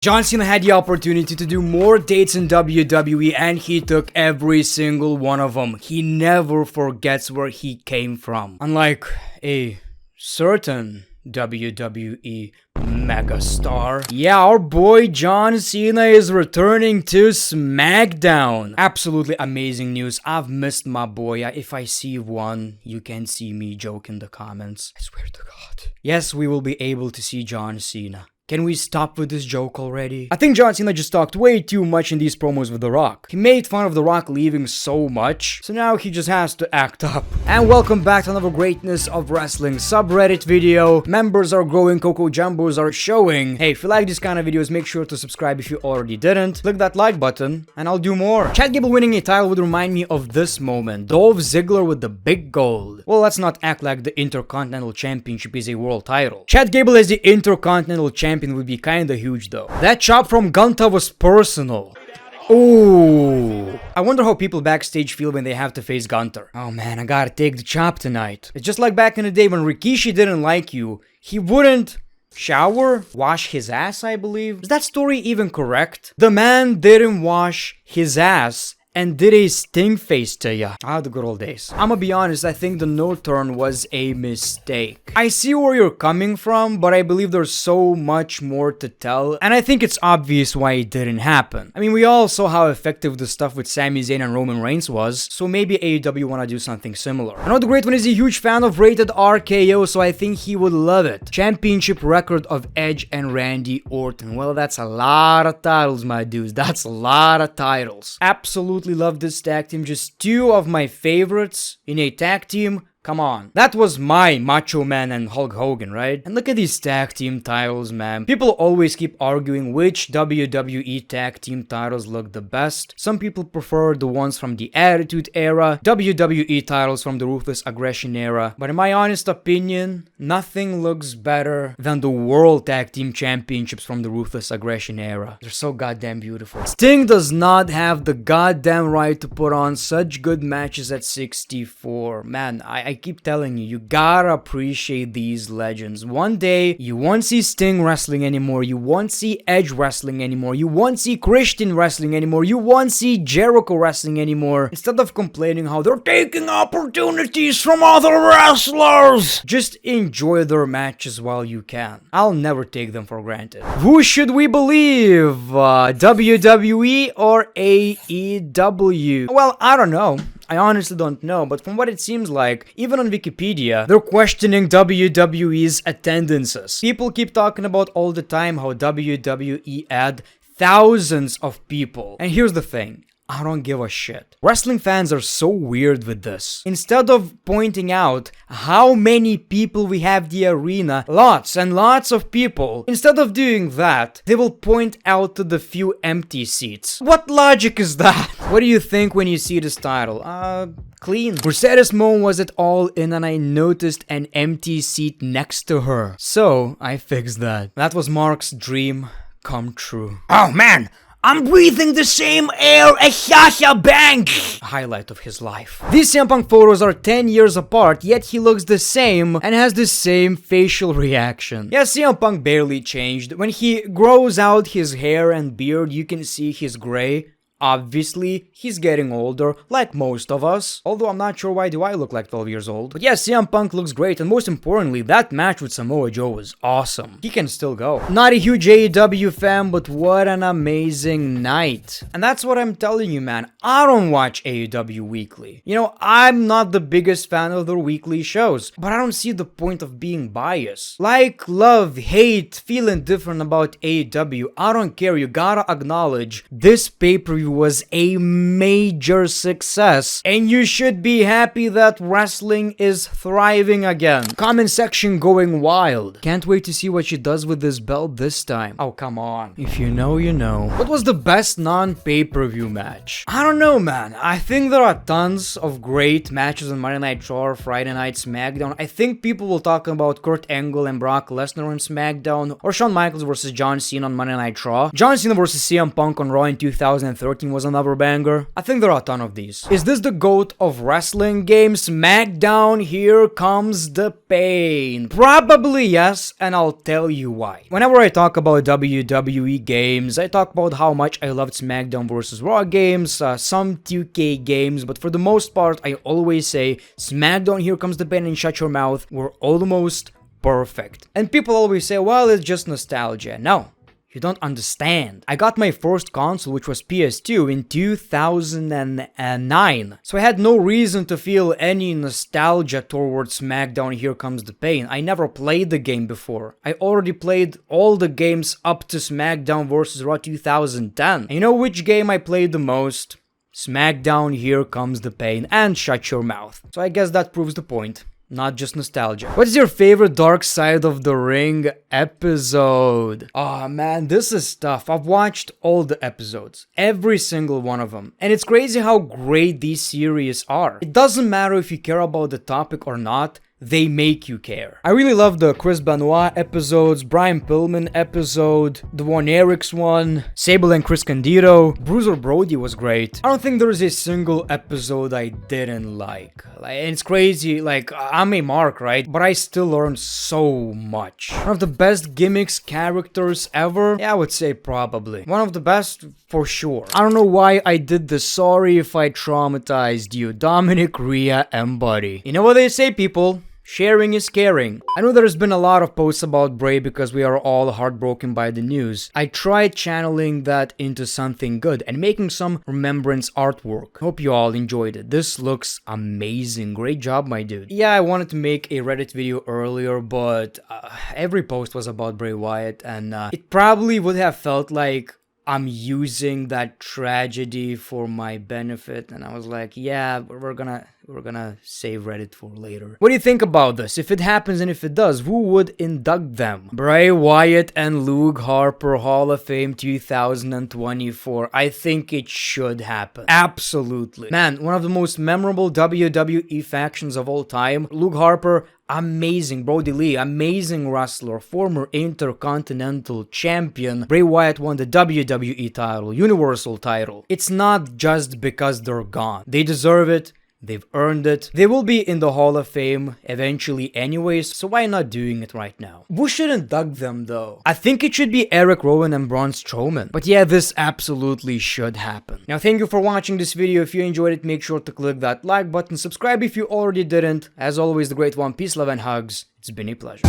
John Cena had the opportunity to do more dates in WWE and he took every single one of them. He never forgets where he came from. Unlike a certain WWE megastar. Yeah, our boy John Cena is returning to SmackDown. Absolutely amazing news. I've missed my boy. If I see one, you can see me joke in the comments. I swear to God. Yes, we will be able to see John Cena. Can we stop with this joke already? I think John Cena just talked way too much in these promos with The Rock. He made fun of The Rock leaving so much, so now he just has to act up. And welcome back to another Greatness of Wrestling subreddit video. Members are growing, Coco Jumbos are showing. Hey, if you like these kind of videos, make sure to subscribe if you already didn't. Click that like button, and I'll do more. Chad Gable winning a title would remind me of this moment. Dolph Ziggler with the big gold. Well, let's not act like the Intercontinental Championship is a world title. Chad Gable as the Intercontinental Champion would be kinda huge though. That chop from Gunta was personal. Ooh. I wonder how people backstage feel when they have to face Gunter. Oh man, I gotta take the chop tonight. It's just like back in the day when Rikishi didn't like you. He wouldn't shower? Wash his ass, I believe? Is that story even correct? The man didn't wash his ass and did a sting face to ya. Ah, the good old days. I'ma be honest, I think the no turn was a mistake. I see where you're coming from, but I believe there's so much more to tell, and I think it's obvious why it didn't happen. I mean, we all saw how effective the stuff with Sami Zayn and Roman Reigns was, so maybe AEW wanna do something similar. I know the Great One is a huge fan of Rated RKO, so I think he would love it. Championship record of Edge and Randy Orton. Well, that's a lot of titles, my dudes. That's a lot of titles. Absolutely love this tag team. Just two of my favorites in a tag team. Come on. That was my Macho Man and Hulk Hogan, right? And look at these tag team titles, man. People always keep arguing which WWE tag team titles look the best. Some people prefer the ones from the Attitude Era, WWE titles from the Ruthless Aggression Era. But in my honest opinion, nothing looks better than the World Tag Team Championships from the Ruthless Aggression Era. They're so goddamn beautiful. Sting does not have the goddamn right to put on such good matches at 64. Man, I keep telling you, you gotta appreciate these legends. One day, you won't see Sting wrestling anymore, you won't see Edge wrestling anymore, you won't see Christian wrestling anymore, you won't see Jericho wrestling anymore. Instead of complaining how they're taking opportunities from other wrestlers, just enjoy their matches while you can. I'll never take them for granted. Who should we believe? WWE or AEW? Well, I don't know. I honestly don't know, but from what it seems like, even on Wikipedia, they're questioning WWE's attendances. People keep talking about all the time how WWE had thousands of people. And here's the thing. I don't give a shit. Wrestling fans are so weird with this. Instead of pointing out how many people we have the arena, lots and lots of people, instead of doing that, they will point out to the few empty seats. What logic is that? What do you think when you see this title? Clean. Mercedes Moon was it all in and I noticed an empty seat next to her. So, I fixed that. That was Mark's dream come true. Oh man! I'm breathing the same air as Sasha Banks! Highlight of his life. These CM Punk photos are 10 years apart, yet he looks the same and has the same facial reaction. Yeah, CM Punk barely changed. When he grows out his hair and beard, you can see he's gray. Obviously, he's getting older, like most of us. Although I'm not sure why do I look like 12 years old. But yeah, CM Punk looks great, and most importantly, that match with Samoa Joe was awesome. He can still go. Not a huge AEW fan, but what an amazing night. And that's what I'm telling you, man. I don't watch AEW weekly. You know, I'm not the biggest fan of their weekly shows, but I don't see the point of being biased. Like, love, hate, feeling different about AEW, I don't care. You gotta acknowledge this pay-per-view was a major success, and you should be happy that wrestling is thriving again. Comment section going wild. Can't wait to see what she does with this belt this time. Oh, come on. If you know, you know. What was the best non-pay-per-view match? I don't know, man. I think there are tons of great matches on Monday Night Raw or Friday Night SmackDown. I think people will talk about Kurt Angle and Brock Lesnar on SmackDown, or Shawn Michaels versus John Cena on Monday Night Raw, John Cena versus CM Punk on Raw in 2013, 14 was another banger. I think there are a ton of these. Is this the GOAT of wrestling games? SmackDown, here comes the pain. Probably yes, and I'll tell you why. Whenever I talk about WWE games, I talk about how much I loved SmackDown vs. Raw games, some 2K games, but for the most part, I always say SmackDown, Here Comes the Pain, and Shut Your Mouth were almost perfect. And people always say, well, it's just nostalgia. No. You don't understand. I got my first console, which was PS2, in 2009. So I had no reason to feel any nostalgia towards SmackDown Here Comes the Pain. I never played the game before. I already played all the games up to SmackDown vs. Raw 2010. And you know which game I played the most? SmackDown Here Comes the Pain and Shut Your Mouth. So I guess that proves the point. Not just nostalgia. What is your favorite Dark Side of the Ring episode? Oh man, this is tough. I've watched all the episodes. Every single one of them. And it's crazy how great these series are. It doesn't matter if you care about the topic or not. They make you care. I really love the Chris Benoit episodes, Brian Pillman episode, the Von Erichs one, Sable and Chris Candido, Bruiser Brody was great. I don't think there's a single episode I didn't like. And it's crazy, like, I'm a mark, right? But I still learned so much. One of the best gimmicks characters ever? Yeah, I would say probably. One of the best for sure. I don't know why I did this. Sorry if I traumatized you. Dominic, Rhea, and Buddy. You know what they say, people? Sharing is caring. I know there's been a lot of posts about Bray because we are all heartbroken by the news. I tried channeling that into something good and making some remembrance artwork. Hope you all enjoyed it. This looks amazing. Great job, my dude. Yeah, I wanted to make a Reddit video earlier, but every post was about Bray Wyatt, and it probably would have felt like I'm using that tragedy for my benefit, and I was like, yeah, we're gonna save Reddit for later. What do you think about this? If it happens and if it does, who would induct them? Bray Wyatt and Luke Harper Hall of Fame 2024. I think it should happen. Absolutely. Man, one of the most memorable WWE factions of all time. Luke Harper, amazing. Brody Lee, amazing wrestler, former Intercontinental Champion. Bray Wyatt won the WWE title, Universal title. It's not just because they're gone. They deserve it. They've earned it. They will be in the Hall of Fame eventually anyways, so why not doing it right now? Who should induct them though? I think it should be Eric Rowan and Braun Strowman. But yeah, this absolutely should happen. Now thank you for watching this video. If you enjoyed it, make sure to click that like button, subscribe if you already didn't. As always, the great one, peace, love, and hugs. It's been a pleasure.